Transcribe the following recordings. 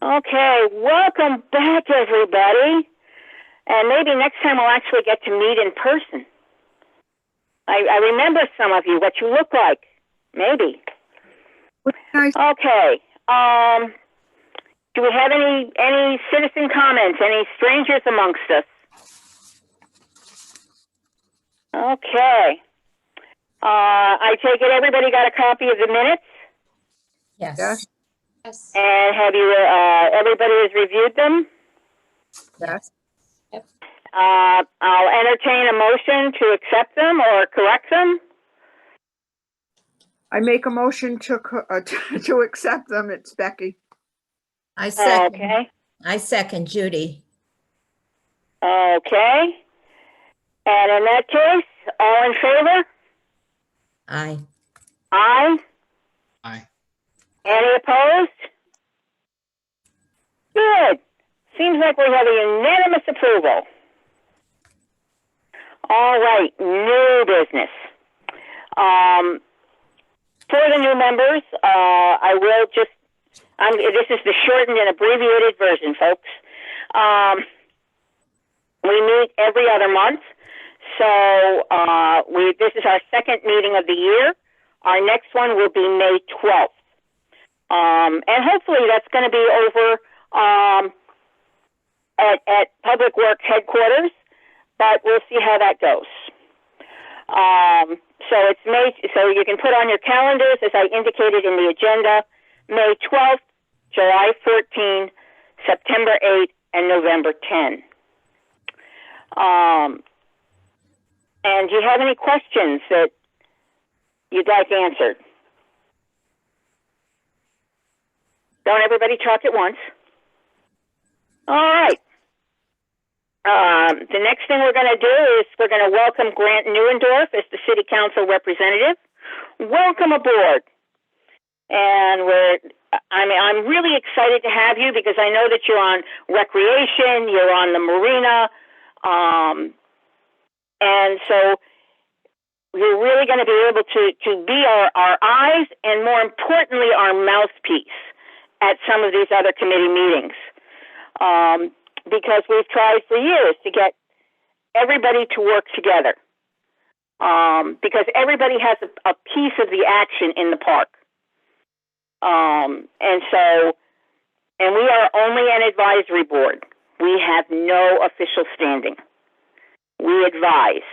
Okay, welcome back, everybody. And maybe next time we'll actually get to meet in person. I remember some of you, what you look like. Maybe. Okay. Do we have any citizen comments? Any strangers amongst us? Okay. I take it everybody got a copy of the minutes? Yes. Yes. And have you, everybody has reviewed them? Yes. I'll entertain a motion to accept them or correct them. I make a motion to accept them. It's Becky. I second. Okay. I second, Judy. Okay. And in that case, all in favor? Aye. Aye. Aye. Any opposed? Good. Seems like we have a unanimous approval. All right, new business. For the new members, I will just, this is the shortened and abbreviated version, folks. We meet every other month. So this is our second meeting of the year. Our next one will be May 12th. And hopefully that's going to be over at Public Works headquarters, but we'll see how that goes. So it's May, so you can put on your calendars, as I indicated in the agenda, May 12th, July 14, September 8, and November 10. And do you have any questions that you'd like answered? Don't everybody talk at once. All right. The next thing we're going to do is we're going to welcome Grant Neuendorf as the City Council representative. Welcome aboard. And I'm really excited to have you because I know that you're on recreation, you're on the marina, and so you're really going to be able to be our eyes and, more importantly, our mouthpiece at some of these other committee meetings. Because we've tried for years to get everybody to work together. Because everybody has a piece of the action in the park. And we are only an advisory board. We have no official standing. We advise.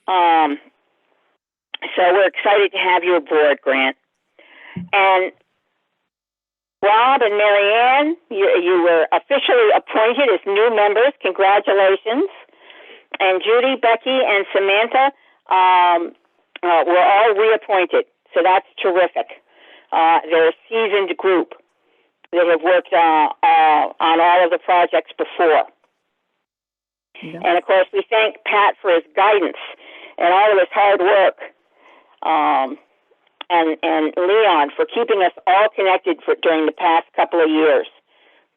So we're excited to have you aboard, Grant. And Rob and Marianne, you were officially appointed as new members. Congratulations. And Judy, Becky, and Samantha were all reappointed. So that's terrific. They're a seasoned group that have worked on all of the projects before. Yeah. And, of course, we thank Pat for his guidance and all of his hard work. And Leon for keeping us all connected during the past couple of years.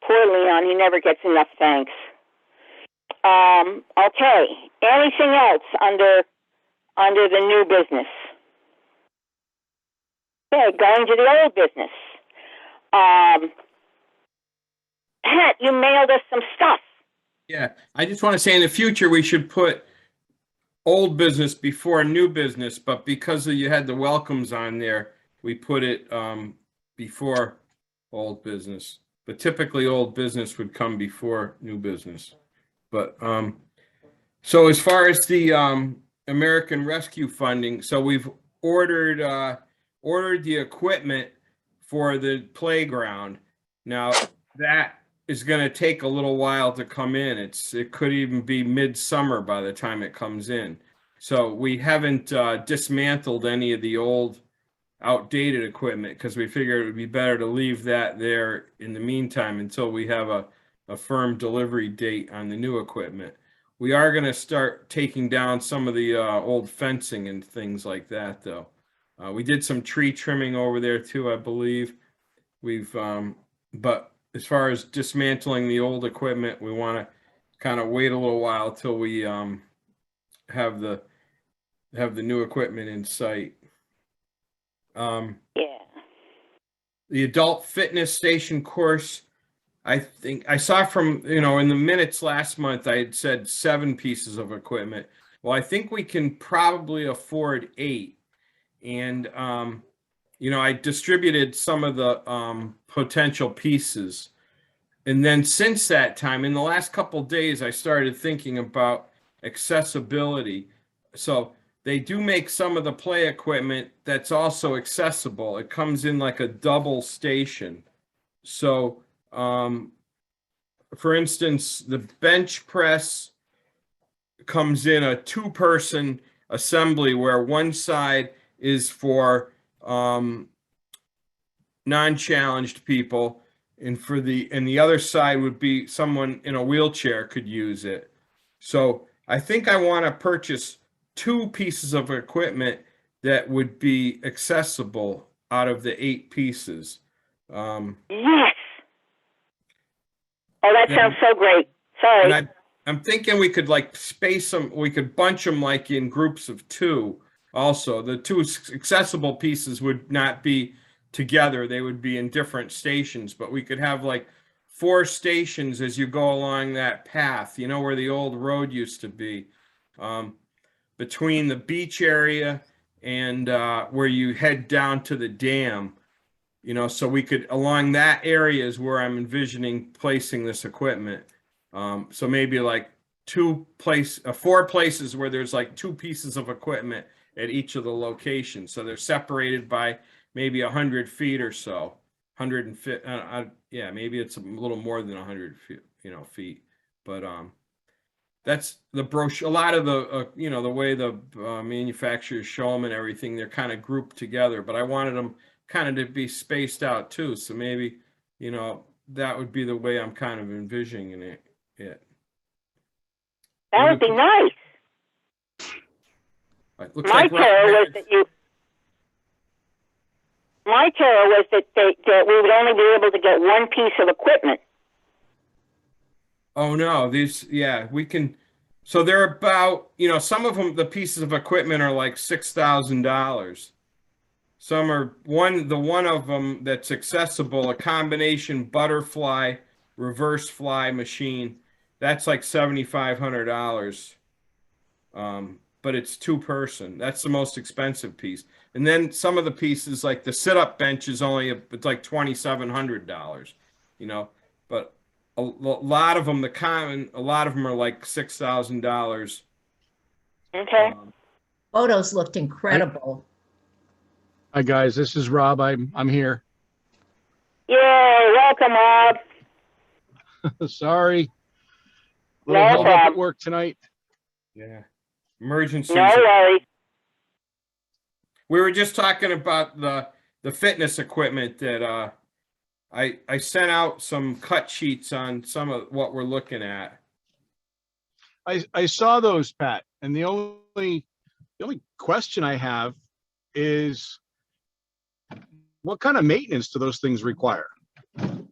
Poor Leon, he never gets enough thanks. Okay, anything else under the new business? Okay, going to the old business. Pat, you mailed us some stuff. Yeah, I just want to say in the future we should put old business before new business, but because you had the welcomes on there, we put it before old business. But typically old business would come before new business. But so as far as the American Rescue funding, so we've ordered the equipment for the playground. Now that is going to take a little while to come in. It could even be midsummer by the time it comes in. So we haven't dismantled any of the old outdated equipment because we figured it would be better to leave that there in the meantime until we have a firm delivery date on the new equipment. We are going to start taking down some of the old fencing and things like that, though. We did some tree trimming over there too, I believe. But as far as dismantling the old equipment, we want to kind of wait a little while till we have the new equipment in sight. Yeah. the adult fitness station course, I think I saw from, in the minutes last month, I had said 7 pieces of equipment. Well, I think we can probably afford 8. And, I distributed some of the potential pieces. And then since that time, in the last couple of days, I started thinking about accessibility. So they do make some of the play equipment that's also accessible. It comes in like a double station. So, for instance, the bench press comes in a 2-person assembly where one side is for non-challenged people, and the other side would be someone in a wheelchair could use it. So I think I want to purchase 2 pieces of equipment that would be accessible out of the 8 pieces. Yes. Oh, that Yeah. sounds so great. Sorry. And I'm thinking we could like space them, we could bunch them like in groups of 2 also. The 2 accessible pieces would not be together, they would be in different stations, but we could have like 4 stations as you go along that path, where the old road used to be, between the beach area and where you head down to the dam. So we could, along that area is where I'm envisioning placing this equipment. So maybe like 4 places where there's like 2 pieces of equipment at each of the locations. So they're separated by maybe 100 feet or so, 150. Yeah, maybe it's a little more than 100 feet, but that's the brochure. A lot of the, the way the manufacturers show them and everything, they're kind of grouped together, but I wanted them kind of to be spaced out too. So maybe, that would be the way I'm kind of envisioning it. That would be nice. Looks My like terror was that we would only be able to get 1 piece of equipment. Oh no, we can. So they're about, some of them, the pieces of equipment are like $6,000. Some are one of them that's accessible, a combination butterfly, reverse fly machine. That's like $7,500. But it's 2-person. That's the most expensive piece. And then some of the pieces, like the sit-up bench, it's like $2,700. But a lot of them, a lot of them are like $6,000. Okay. Photos looked incredible. Hi guys, this is Rob. I'm here. Yay, welcome, Rob. Sorry. A No little held up problem. at work tonight. Yeah. Emergencies. No worries. We were just talking about the fitness equipment that I sent out some cut sheets on some of what we're looking at. I saw those, Pat, and the only question I have is what kind of maintenance do those things require? They're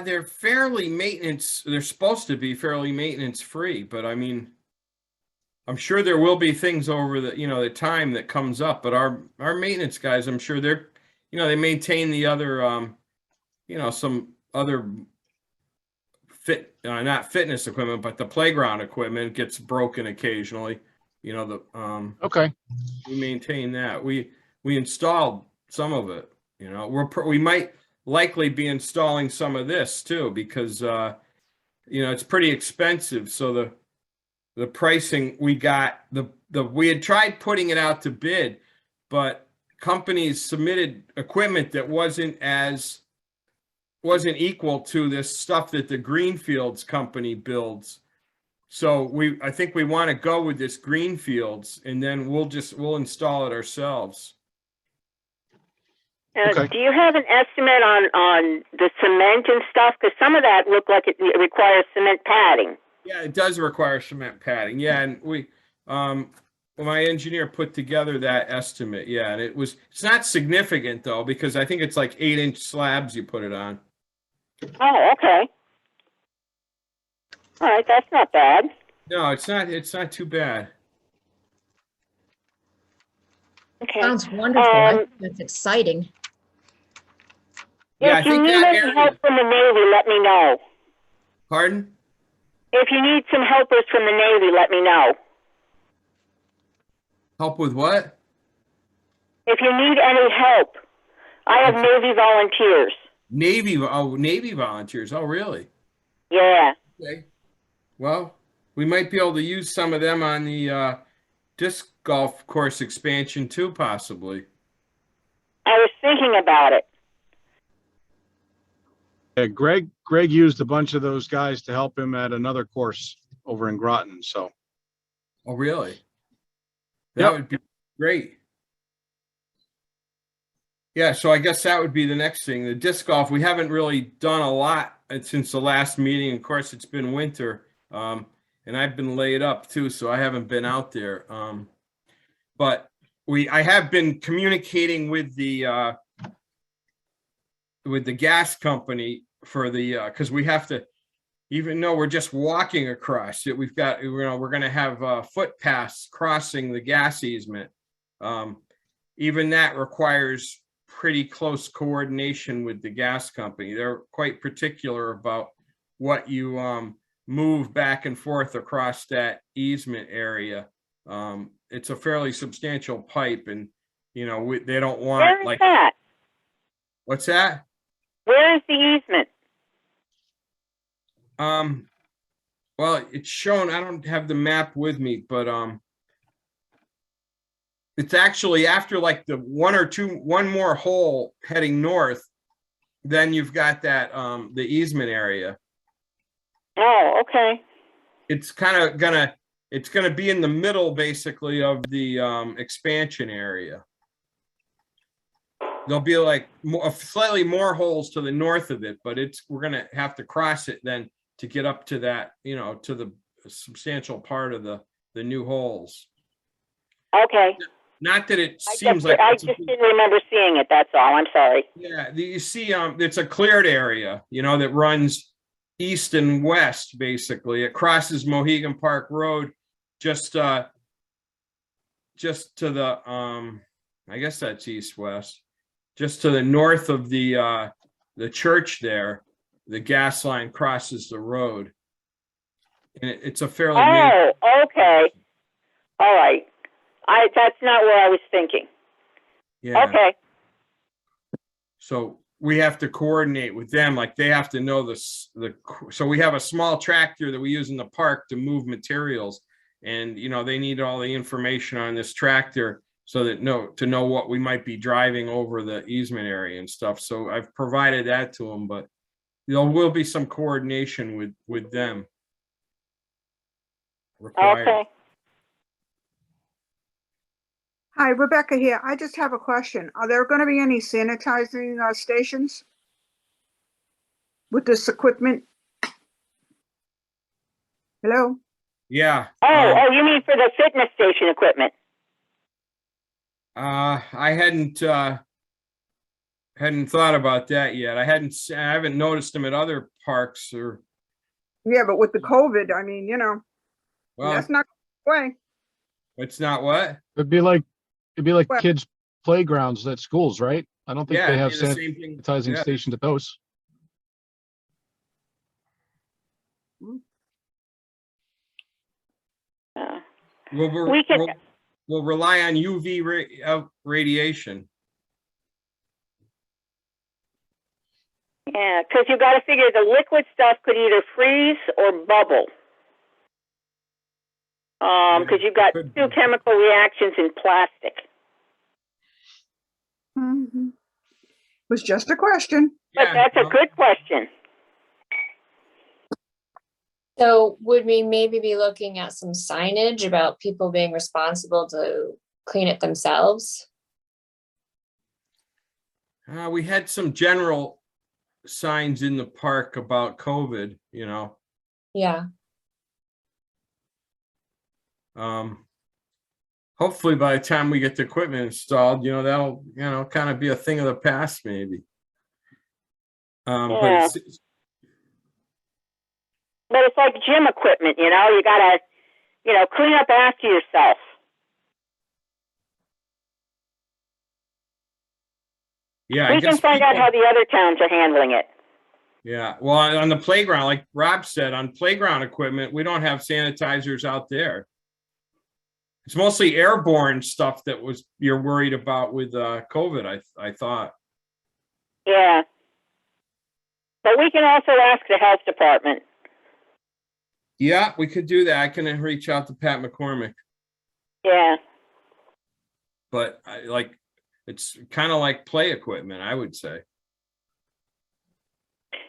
they're supposed to be fairly maintenance free, but I mean, I'm sure there will be things over the time that comes up, but our maintenance guys, I'm sure they're, they maintain the other, some other not fitness equipment, but the playground equipment gets broken occasionally. Okay. We maintain that. We installed some of it. We might likely be installing some of this too, because it's pretty expensive. So the pricing we got, we had tried putting it out to bid, but companies submitted equipment that wasn't equal to this stuff that the Greenfields company builds. So I think we want to go with this Greenfields, and then we'll install it ourselves. Okay. Do you have an estimate on the cement and stuff? Because some of that looked like it requires cement padding. Yeah, it does require cement padding. Yeah, and my engineer put together that estimate. Yeah, and it's not significant though, because I think it's like 8-inch slabs you put it on. Oh, okay. All right, that's not bad. No, it's not too bad. Okay. Sounds wonderful. I think that's exciting. Yeah, I If you think need that any help area, from the Navy, let me know. pardon? If you need some helpers from the Navy, let me know. Help with what? If you need any help, I have Okay. Navy volunteers. Navy volunteers. Oh, really? Yeah. Okay. Well, we might be able to use some of them on the disc golf course expansion too, possibly. I was thinking about it. Yeah, Greg used a bunch of those guys to help him at another course over in Groton, so. Oh, really? That Yep. would be great. Yeah, so I guess that would be the next thing. The disc golf, we haven't really done a lot since the last meeting. Of course, it's been winter, and I've been laid up too, so I haven't been out there. But I have been communicating with the gas company for the because we have to, even though we're just walking across it, we've got, we're going to have footpaths crossing the gas easement. Even that requires pretty close coordination with the gas company. They're quite particular about what you move back and forth across that easement area. It's a fairly substantial pipe, and they don't want Where is like, that? what's that? Where is the easement? Well, it's shown, I don't have the map with me, but it's actually after like the one more hole heading north, then you've got that the easement area. Oh, okay. It's gonna be in the middle basically of the expansion area. There'll be like slightly more holes to the north of it, but we're gonna have to cross it then to get up to that, to the substantial part of the new holes. Okay. Not that it I seems just, like I it's just didn't remember seeing it. That's all. I'm sorry. yeah, you see, it's a cleared area, that runs east and west, basically. It crosses Mohegan Park Road just to the, I guess that's east-west, just to the north of the church there. The gas line crosses the road. And it's a fairly Oh, okay. All right. That's not where I was thinking. yeah. Okay. So we have to coordinate with them, like they have to know so we have a small tractor that we use in the park to move materials, and they need all the information on this tractor so that to know what we might be driving over the easement area and stuff. So I've provided that to them, but there will be some coordination with them required. Okay. Hi, Rebecca here. I just have a question. Are there going to be any sanitizing stations with this equipment? Hello? Yeah. Oh, you mean for the fitness station equipment? I hadn't thought about that yet. I haven't noticed them at other parks or. Yeah, but with the COVID, I mean, Well, that's not way. it's not what? It'd be like Well- kids' playgrounds at schools, right? I don't think Yeah, they it'd have be the same thing. sanitizing Yeah. stations at those. We can. We'll rely on UV radiation. Yeah, because you got to figure the liquid stuff could either freeze or bubble. Because you've got could two be. chemical reactions in plastic. Mhm. Was just a question. But that's a good question. So would we maybe be looking at some signage about people being responsible to clean it themselves? We had some general signs in the park about COVID, Yeah. Hopefully by the time we get the equipment installed, that'll, kind of be a thing of the past, maybe. Yeah. But But it's like gym equipment, you got to, clean up after yourself. Yeah, I We can guess find out people- how the other towns are handling it. Yeah, well, on the playground, like Rob said, on playground equipment, we don't have sanitizers out there. It's mostly airborne stuff that you're worried about with COVID, I thought. Yeah. But we can also ask the health department. Yeah, we could do that. I can reach out to Pat McCormick, Yeah. but it's kind of like play equipment, I would say.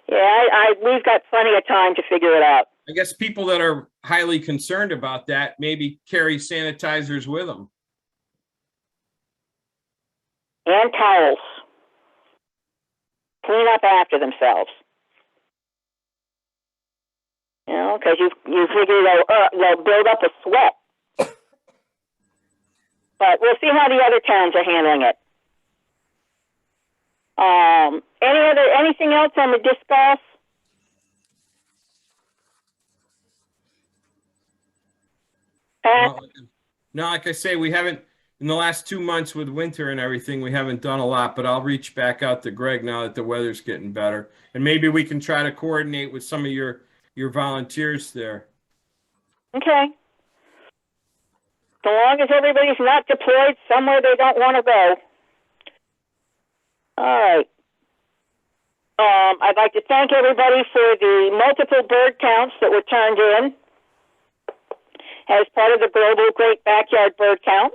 Yeah, we've got plenty of time to figure it out. I guess people that are highly concerned about that maybe carry sanitizers with them. And towels. Clean up after themselves. You know, because you figure they'll build up a sweat. But we'll see how the other towns are handling it. Anything else on the disc golf? Pat? No, like I say, we haven't, in the last 2 months with winter and everything, we haven't done a lot, but I'll reach back out to Greg now that the weather's getting better. And maybe we can try to coordinate with some of your volunteers there. Okay. So long as everybody's not deployed somewhere they don't want to go. All right. I'd like to thank everybody for the multiple bird counts that were turned in as part of the Global Great Backyard Bird Count.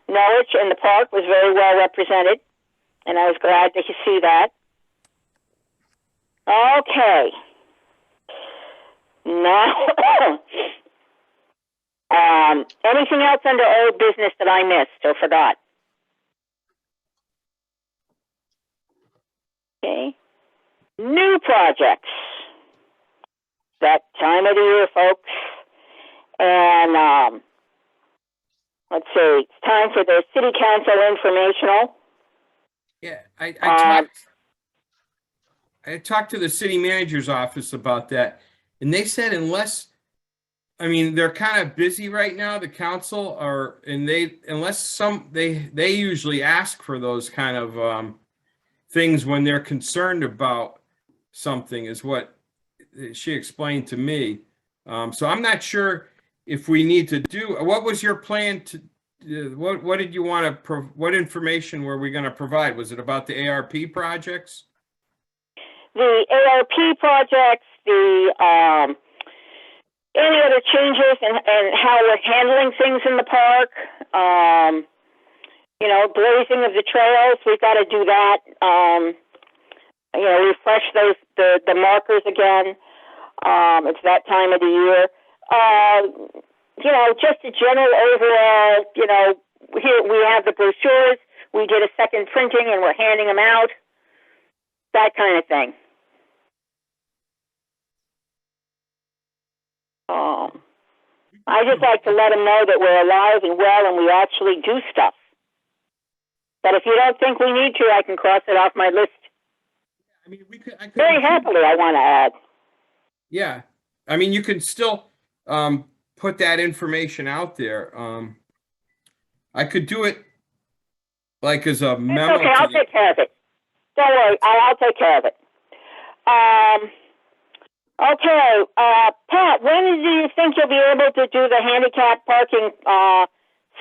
Norwich and the park was very well represented, and I was glad to see that. Okay. Now, anything else under old business that I missed or forgot? Okay. New projects. That time of the year, folks. And let's see, it's time for the City Council informational. Yeah, I talked to the city manager's office about that, and they said they're kind of busy right now, the council, they usually ask for those kind of things when they're concerned about something, is what she explained to me. So I'm not sure if we need to do. What was your plan to? What did you want to? What information were we going to provide? Was it about the ARP projects? The ARP projects, any other changes and how we're handling things in the park. Blazing of the trails. We've got to do that. Refresh the markers again. It's that time of the year. Just a general overall, here we have the brochures. We did a second printing and we're handing them out. That kind of thing. I just like to let them know that we're alive and well and we actually do stuff. But if you don't think we need to, I can cross it off my list. I mean, I could Very happily, I want to add. Yeah. I mean, you can still put that information out there. I could do it like as a memo. It's okay, I'll take care of it. Don't worry, I'll take care of it. Okay, Pat, when do you think you'll be able to do the handicap parking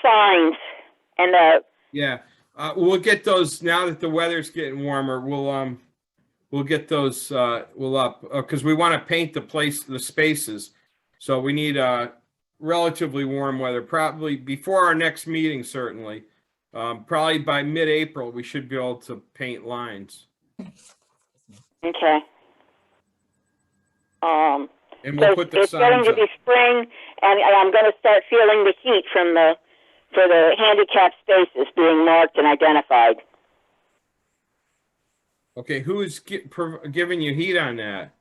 signs and the? Yeah, we'll get those now that the weather's getting warmer. We'll get those. We'll up because we want to paint the spaces. So we need relatively warm weather. Probably before our next meeting. Certainly, probably by mid-April we should be able to paint lines. Okay. And we'll put the it's getting signs to up. be spring, and I'm going to start feeling the heat for the handicap spaces being marked and identified. Okay, who is giving you heat on that?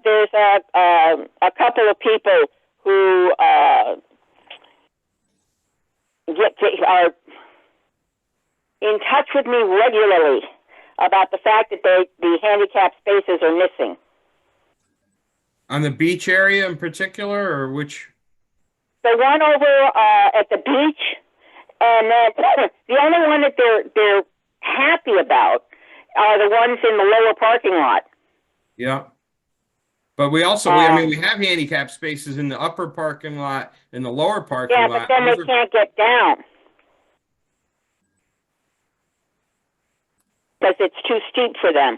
There's a couple of people who are in touch with me regularly about the fact that the handicap spaces are missing. On the beach area in particular, or which? The one over at the beach, and then the only one that they're happy about are the ones in the lower parking lot. Yeah. But we also, we have handicap spaces in the upper parking lot and the lower parking Yeah, lot. but then they Those are- can't get down because it's too steep for them.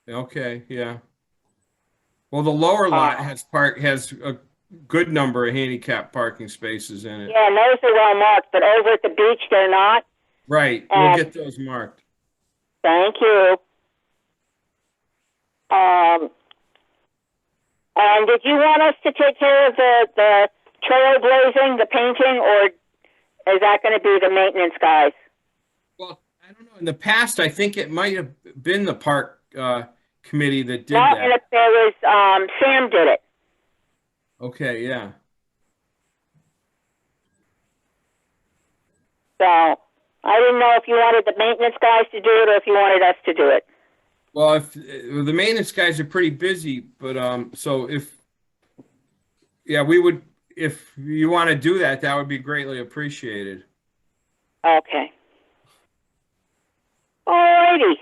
Okay, yeah. Well, the lower lot has a good number of handicap parking spaces in it. Yeah, and those are well marked, but over at the beach, they're not. Right, we'll get those marked. Thank you. And did you want us to take care of the trailblazing, the painting, or is that going to be the maintenance guys? Well, I don't know. In the past, I think it might have been the park committee that did Not that. if there was, Sam did it. Okay, yeah. So I didn't know if you wanted the maintenance guys to do it or if you wanted us to do it. Well, if the maintenance guys are pretty busy, but so yeah, we would, if you want to do that, that would be greatly appreciated. Okay. Alrighty.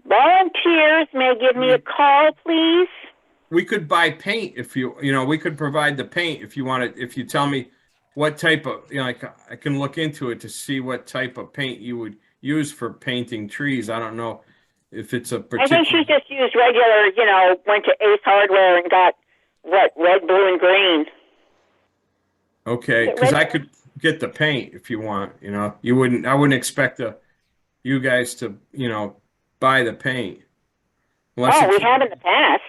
Volunteers may give me a call, please. We could buy paint if we could provide the paint if you wanted, if you tell me what type of, like I can look into it to see what type of paint you would use for painting trees. I don't know if it's a I particular. think she just used regular, went to Ace Hardware and got red, blue, and green. Okay, Is it because I regular? could get the paint if you want, I wouldn't expect you guys to, buy the paint. Unless Oh, it's, we have in the past.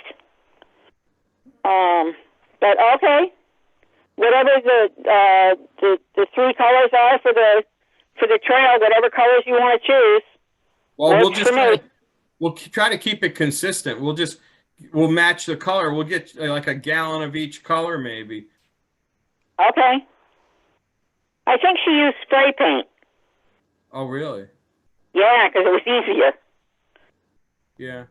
But okay. Whatever the three colors are for the trail, whatever colors you want to choose. well, we'll Works just for me. we'll try to keep it consistent. We'll match the color. We'll get like a gallon of each color maybe. Okay. I think she used spray paint. Oh, really? Yeah, because it was easier. Yeah.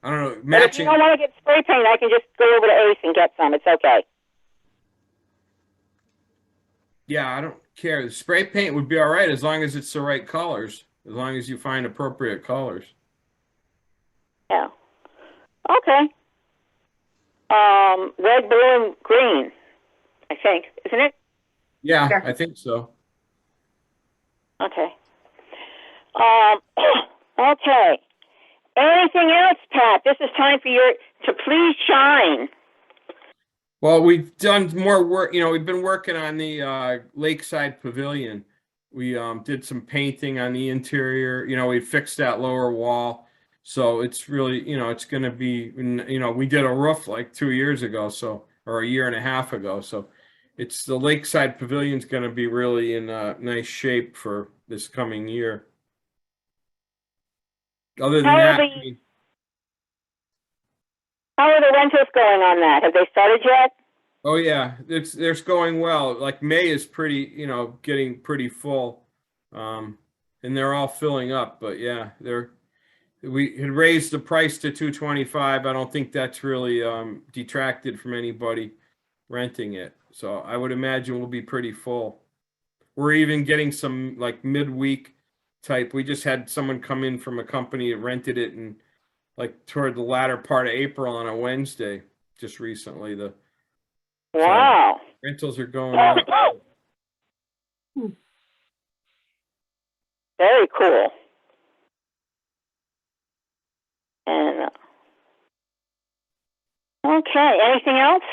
I don't know. But if you Matching. don't want to get spray paint, I can just go over to Ace and get some. It's okay. Yeah, I don't care. The spray paint would be all right as long as it's the right colors. As long as you find appropriate colors. Yeah. Okay. Red, blue, and green, I think, isn't it? Yeah, Yeah. I think so. Okay. Okay. Anything else, Pat? This is time for you to please shine. Well, we've done more work. We've been working on the Lakeside Pavilion. We did some painting on the interior. We fixed that lower wall. So it's really, it's going to be, we did a roof like 2 years ago, or a year and a half ago. So it's the Lakeside Pavilion's going to be really in nice shape for this coming year. Other than that, How are the rentals going on that? Have they started yet? oh yeah, it's going well. Like May is pretty, getting pretty full, and they're all filling up. But yeah, we had raised the price to $225. I don't think that's really detracted from anybody renting it. So I would imagine we'll be pretty full. We're even getting some like midweek type. We just had someone come in from a company that rented it and like toward the latter part of April on a Wednesday, just recently. Wow. Rentals are going up. Very cool. And okay, anything else?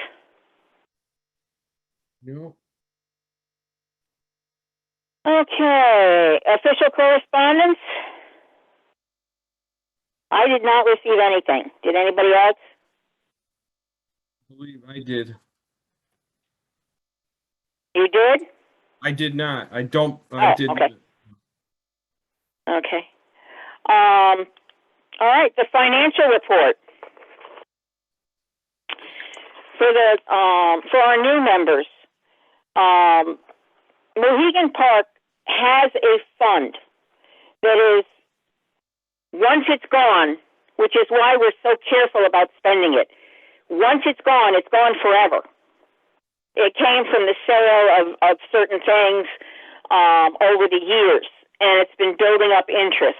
No. Okay, official correspondence? I did not receive anything. Did anybody else? I believe I did. You did? I did not. I don't. Oh, I didn't. okay. Okay. All right, the financial report for our new members. Mohegan Park has a fund that is, once it's gone, which is why we're so careful about spending it. Once it's gone forever. It came from the sale of certain things over the years, and it's been building up interest.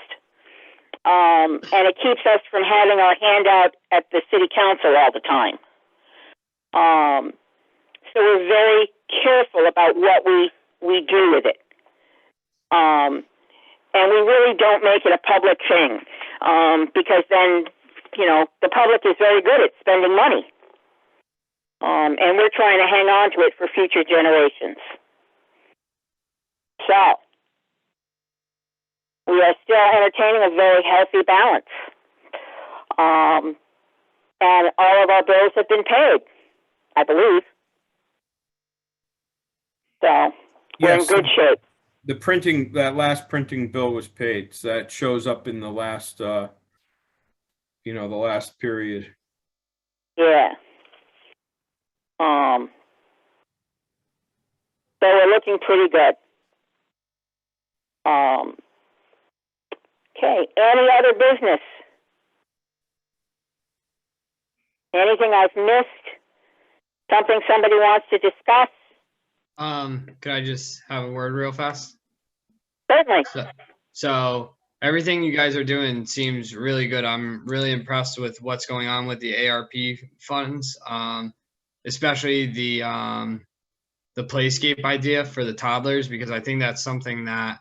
And it keeps us from having our hand out at the city council all the time. So we're very careful about what we do with it. And we really don't make it a public thing, because then, the public is very good at spending money. And we're trying to hang on to it for future generations. So, we are still entertaining a very healthy balance. And all of our bills have been paid, I believe. So, we're in Yes. good shape. That last printing bill was paid, so that shows up in the last, the last period. Yeah. So we're looking pretty good. Okay, any other business? Anything I've missed? Something somebody wants to discuss? Could I just have a word real fast? Certainly. So everything you guys are doing seems really good. I'm really impressed with what's going on with the ARP funds, especially the playscape idea for the toddlers, because I think that's something that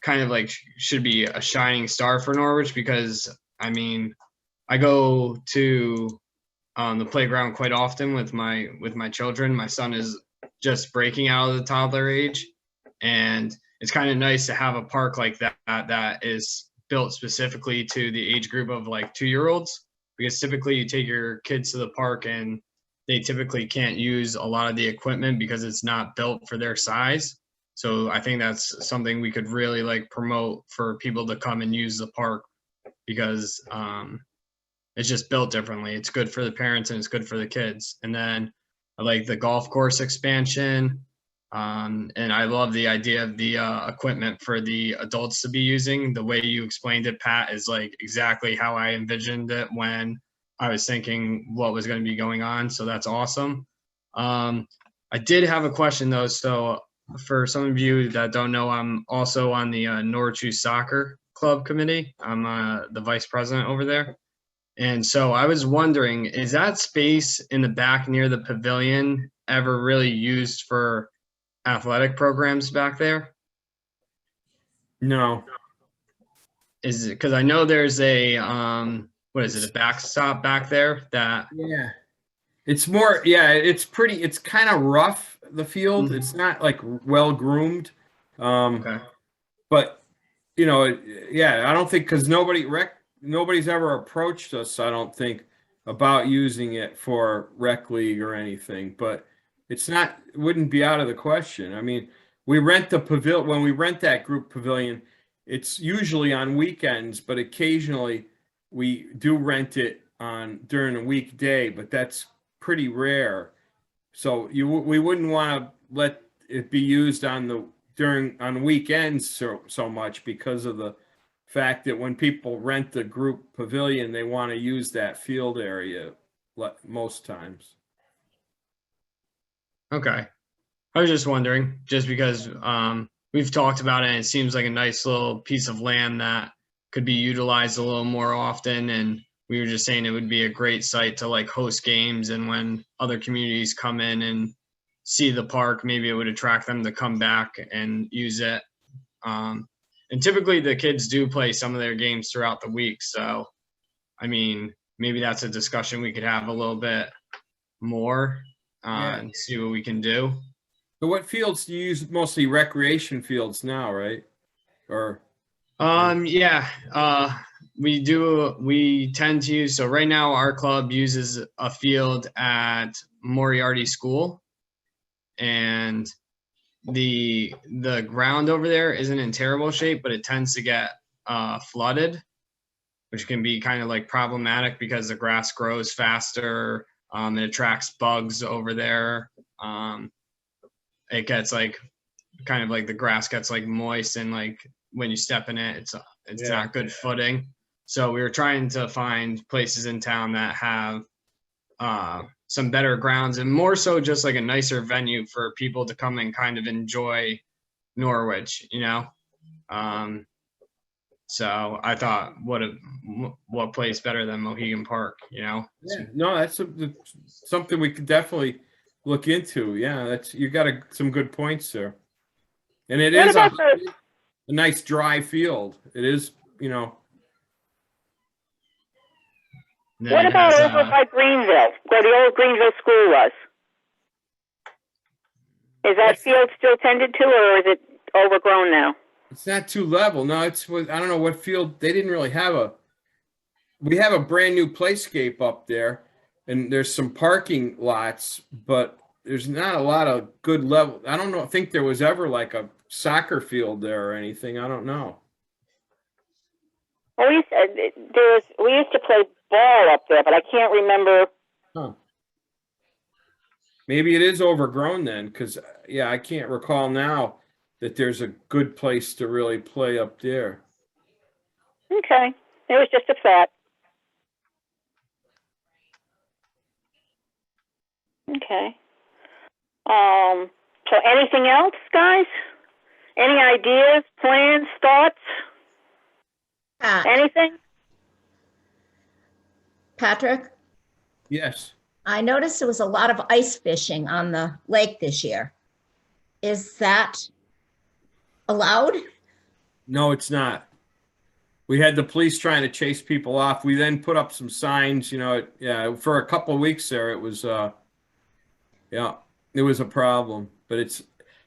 kind of like should be a shining star for Norwich, because I mean, I go to the playground quite often with my children. My son is just breaking out of the toddler age, and it's kind of nice to have a park like that is built specifically to the age group of like 2-year-olds, because typically you take your kids to the park and they typically can't use a lot of the equipment because it's not built for their size. So I think that's something we could really like promote for people to come and use the park, because it's just built differently. It's good for the parents and it's good for the kids. And then I like the golf course expansion. And I love the idea of the equipment for the adults to be using. The way you explained it, Pat, is like exactly how I envisioned it when I was thinking what was going to be going on. So that's awesome. I did have a question though. So for some of you that don't know, I'm also on the Norwich Youth Soccer Club committee. I'm the vice president over there. And so I was wondering, is that space in the back near the pavilion ever really used for athletic programs back there? No. Is it because I know there's a what is it, a backstop back there that Yeah. It's more, it's kind of rough, the field. Mhm. It's not like well groomed. okay. But, I don't think, because nobody's ever approached us, I don't think, about using it for rec league or anything. But it wouldn't be out of the question. I mean, we rent the pavilion, when we rent that group pavilion, it's usually on weekends, but occasionally we do rent it during a weekday, but that's pretty rare. So we wouldn't want to let it be used on weekends so much, because of the fact that when people rent the group pavilion, they want to use that field area most times. Okay. I was just wondering, just because we've talked about it and it seems like a nice little piece of land that could be utilized a little more often. And we were just saying it would be a great site to like host games, and when other communities come in and see the park, maybe it would attract them to come back and use it. And typically the kids do play some of their games throughout the week. So, I mean, maybe that's a discussion we could have a little bit more and see what we can do. So what fields do you use? Mostly recreation fields now, right? Or we tend to use, so right now our club uses a field at Moriarty School, and the ground over there isn't in terrible shape, but it tends to get flooded, which can be kind of like problematic because the grass grows faster. It attracts bugs over there. It gets like kind of like the grass gets like moist, and like when you step in it, it's not good footing. So we were trying to find places in town that have some better grounds and more so just like a nicer venue for people to come and kind of enjoy Norwich, you know? So I thought, what place better than Mohegan Park, you know? Yeah, no, that's something we could definitely look into. Yeah, you got some good points there. And it What is about a nice dry field. It is, you know. And then What it about has, over by Greenville, where the old Greenville school was? Is that field still tended to, or is it overgrown now? It's not too level. No, I don't know what field. They didn't really have we have a brand new playscape up there, and there's some parking lots, but there's not a lot of good level. I don't know. I think there was ever like a soccer field there or anything. I don't know. Well, we used to play ball up there, but I can't remember. Huh. Maybe it is overgrown then, because yeah, I can't recall now that there's a good place to really play up there. Okay, it was just a thought. Okay. So anything else, guys? Any ideas, plans, thoughts? Anything? Patrick, Yes. I noticed there was a lot of ice fishing on the lake this year. Is that allowed? No, it's not. We had the police trying to chase people off. We then put up some signs, you know, yeah, for a couple of weeks there, it was, yeah, it was a problem. But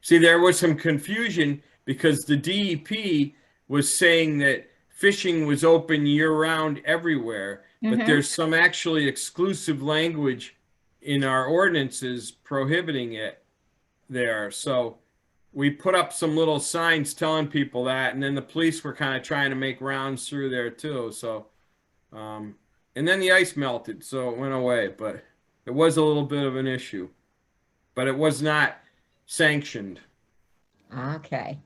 there was some confusion because the DEP was saying that fishing was open year-round everywhere, but there's some actually exclusive language in our ordinances prohibiting it there. So we put up some little signs telling people that, and then the police were kind of trying to make rounds through there too. So, and then the ice melted, so it went away, but it was a little bit of an issue, but it was not sanctioned. Okay.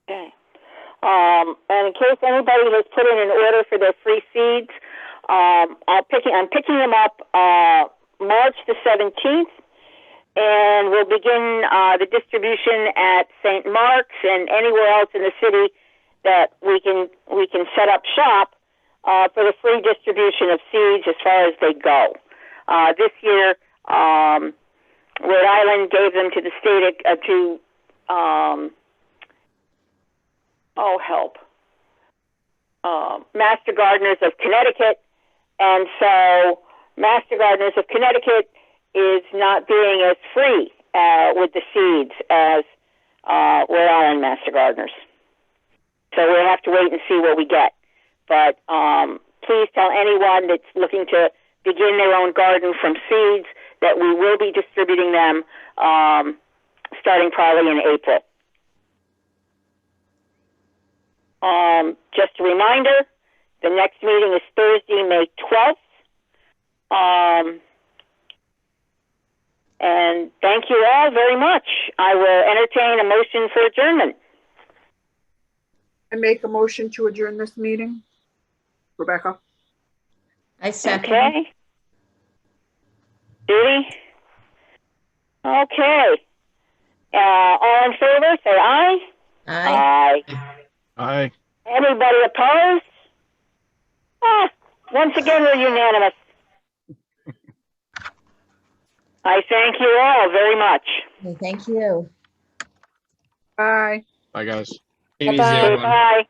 Okay. And in case anybody has put in an order for their free seeds, I'm picking them up March the 17th, and we'll begin the distribution at St. Mark's and anywhere else in the city that we can set up shop for the free distribution of seeds as far as they go. This year, Rhode Island gave them to the state Master Gardeners of Connecticut, and so Master Gardeners of Connecticut is not being as free with the seeds as Rhode Island Master Gardeners. So we'll have to wait and see what we get. But please tell anyone that's looking to begin their own garden from seeds that we will be distributing them starting probably in April. Just a reminder, the next meeting is Thursday, May 12th. And thank you all very much. I will entertain a motion for adjournment. I make a motion to adjourn this meeting. Rebecca? I second. Okay. Judy? Okay. All in favor, say aye. Aye. Aye. Anybody opposed? Once again, we're unanimous. I thank you all very much. Okay, thank you. Bye. Bye, guys. Take it easy, Bye-bye. everyone. Bye.